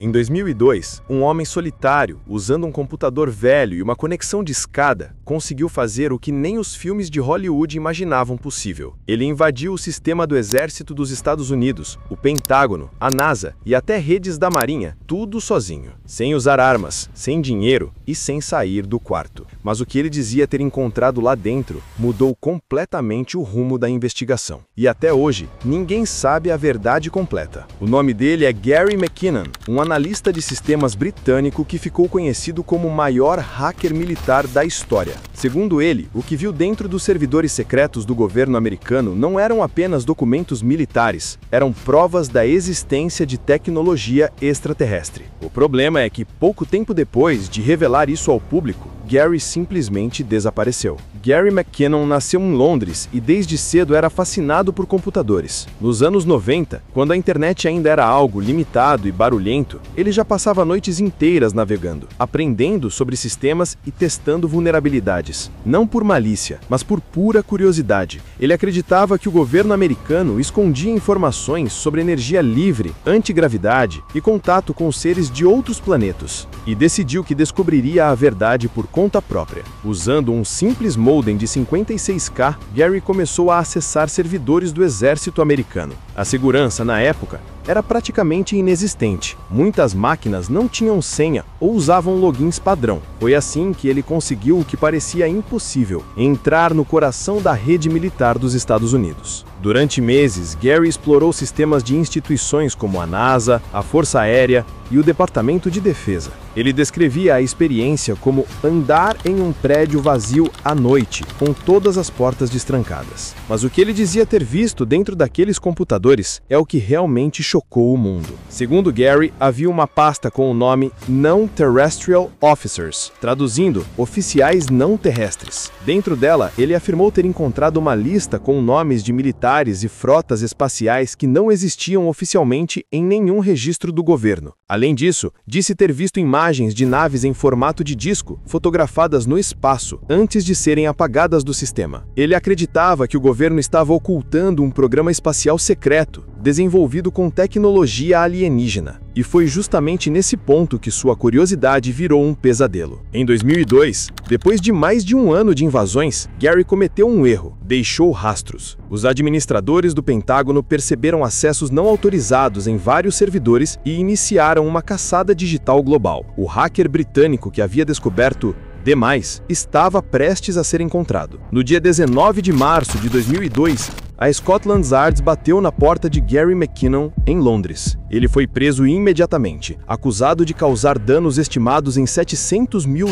Em 2002, um homem solitário, usando um computador velho e uma conexão de escada, conseguiu fazer o que nem os filmes de Hollywood imaginavam possível. Ele invadiu o sistema do Exército dos Estados Unidos, o Pentágono, a NASA e até redes da Marinha, tudo sozinho, sem usar armas, sem dinheiro e sem sair do quarto. Mas o que ele dizia ter encontrado lá dentro mudou completamente o rumo da investigação. E até hoje, ninguém sabe a verdade completa. O nome dele é Gary McKinnon, um analista de sistemas britânico que ficou conhecido como o maior hacker militar da história. Segundo ele, o que viu dentro dos servidores secretos do governo americano não eram apenas documentos militares, eram provas da existência de tecnologia extraterrestre. O problema é que, pouco tempo depois de revelar isso ao público, Gary simplesmente desapareceu. Gary McKinnon nasceu em Londres e desde cedo era fascinado por computadores. Nos anos 90, quando a internet ainda era algo limitado e barulhento, ele já passava noites inteiras navegando, aprendendo sobre sistemas e testando vulnerabilidades. Não por malícia, mas por pura curiosidade. Ele acreditava que o governo americano escondia informações sobre energia livre, antigravidade e contato com seres de outros planetas, e decidiu que descobriria a verdade por conta própria. Usando um simples modem de 56K, Gary começou a acessar servidores do exército americano. A segurança, na época, era praticamente inexistente. Muitas máquinas não tinham senha ou usavam logins padrão. Foi assim que ele conseguiu o que parecia impossível: entrar no coração da rede militar dos Estados Unidos. Durante meses, Gary explorou sistemas de instituições como a NASA, a Força Aérea e o Departamento de Defesa. Ele descrevia a experiência como andar em um prédio vazio à noite, com todas as portas destrancadas. Mas o que ele dizia ter visto dentro daqueles computadores é o que realmente chocou o mundo. Segundo Gary, havia uma pasta com o nome Non-Terrestrial Officers, traduzindo, oficiais não terrestres. Dentro dela, ele afirmou ter encontrado uma lista com nomes de militares e frotas espaciais que não existiam oficialmente em nenhum registro do governo. Além disso, disse ter visto imagens de naves em formato de disco fotografadas no espaço antes de serem apagadas do sistema. Ele acreditava que o governo estava ocultando um programa espacial secreto, desenvolvido com tecnologia alienígena. E foi justamente nesse ponto que sua curiosidade virou um pesadelo. Em 2002, depois de mais de um ano de invasões, Gary cometeu um erro: deixou rastros. Os administradores do Pentágono perceberam acessos não autorizados em vários servidores e iniciaram uma caçada digital global. O hacker britânico que havia descoberto demais estava prestes a ser encontrado. No dia 19 de março de 2002, a Scotland Yard bateu na porta de Gary McKinnon, em Londres. Ele foi preso imediatamente, acusado de causar danos estimados em $700 mil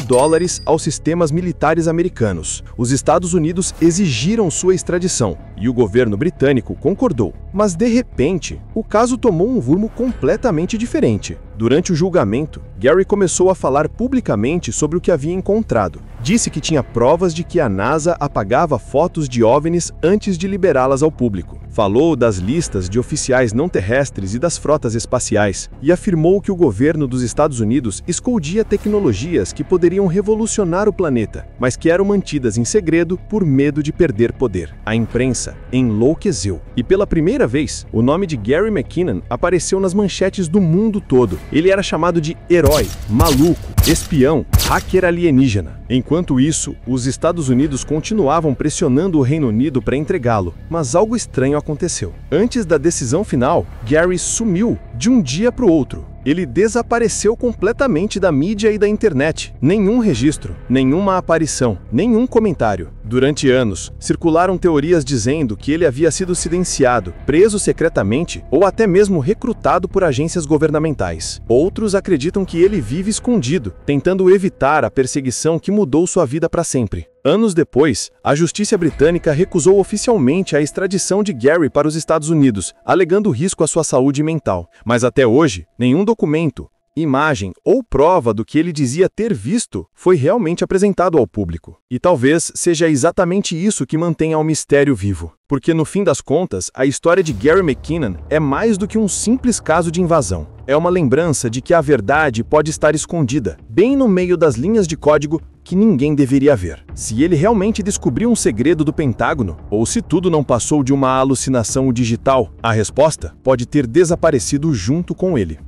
aos sistemas militares americanos. Os Estados Unidos exigiram sua extradição, e o governo britânico concordou. Mas, de repente, o caso tomou um rumo completamente diferente. Durante o julgamento, Gary começou a falar publicamente sobre o que havia encontrado. Disse que tinha provas de que a NASA apagava fotos de OVNIs antes de liberá-las ao público. Falou das listas de oficiais não terrestres e das frotas espaciais, e afirmou que o governo dos Estados Unidos escondia tecnologias que poderiam revolucionar o planeta, mas que eram mantidas em segredo por medo de perder poder. A imprensa enlouqueceu, e pela primeira vez, o nome de Gary McKinnon apareceu nas manchetes do mundo todo. Ele era chamado de herói, maluco, espião, hacker alienígena. Enquanto isso, os Estados Unidos continuavam pressionando o Reino Unido para entregá-lo, mas algo estranho aconteceu. Antes da decisão final, Gary sumiu de um dia para o outro. Ele desapareceu completamente da mídia e da internet. Nenhum registro, nenhuma aparição, nenhum comentário. Durante anos, circularam teorias dizendo que ele havia sido silenciado, preso secretamente ou até mesmo recrutado por agências governamentais. Outros acreditam que ele vive escondido, tentando evitar a perseguição que mudou sua vida para sempre. Anos depois, a justiça britânica recusou oficialmente a extradição de Gary para os Estados Unidos, alegando risco à sua saúde mental. Mas até hoje, nenhum documento, imagem ou prova do que ele dizia ter visto foi realmente apresentado ao público. E talvez seja exatamente isso que mantenha o mistério vivo. Porque no fim das contas, a história de Gary McKinnon é mais do que um simples caso de invasão. É uma lembrança de que a verdade pode estar escondida, bem no meio das linhas de código que ninguém deveria ver. Se ele realmente descobriu um segredo do Pentágono, ou se tudo não passou de uma alucinação digital, a resposta pode ter desaparecido junto com ele.